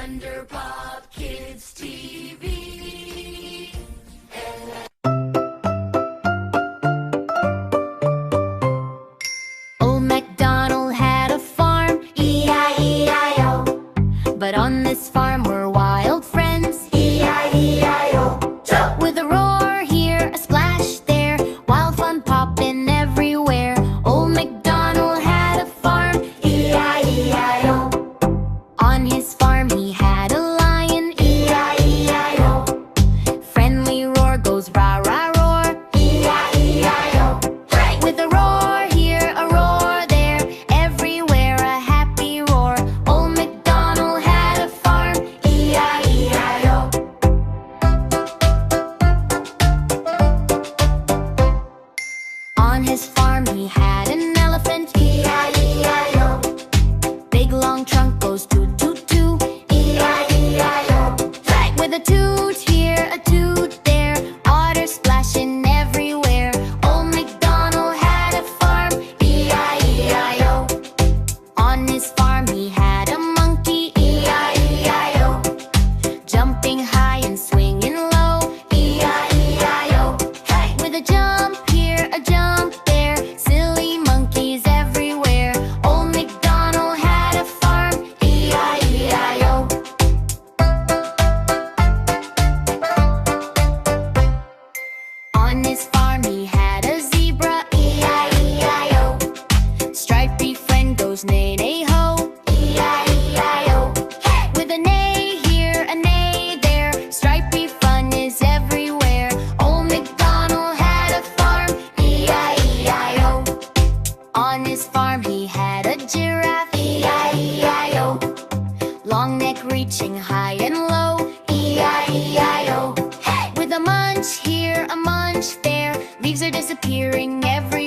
Wonder Pop Kids TV. Old MacDonald had a farm, E-I-E-I-O. But on this farm were wild friends, E-I-E-I-O. With a roar here, a splash there, wild fun poppin' everywhere. Old MacDonald had a farm, E-I-E-I-O. On his farm he had a lion, E-I-E-I-O. Friendly roar goes rah rah roar, E-I-E-I-O. With a roar here, a roar there, everywhere a happy roar. Old MacDonald had a farm, E-I-E-I-O. On his farm he had an elephant, E-I-E-I-O. Big long trunk goes toot toot toot, E-I-E-I-O. With a toot here, a toot there, water splashing everywhere. Old MacDonald had a farm, E-I-E-I-O. On his farm he had a monkey, E-I-E-I-O. Jumping high and swinging low, E-I-E-I-O. With a jump here, a jump there, silly monkeys everywhere. Old MacDonald had a farm, E-I-E-I-O. On his farm he had a zebra, E-I-E-I-O. Stripy friend goes neigh neigh ho, E-I-E-I-O. With a neigh here, a neigh there, stripy fun is everywhere. Old MacDonald had a farm, E-I-E-I-O. On his farm he had a giraffe, E-I-E-I-O. Long neck reaching high and low, E-I-E-I-O. With a munch here, a munch there, leaves are disappearing everywhere.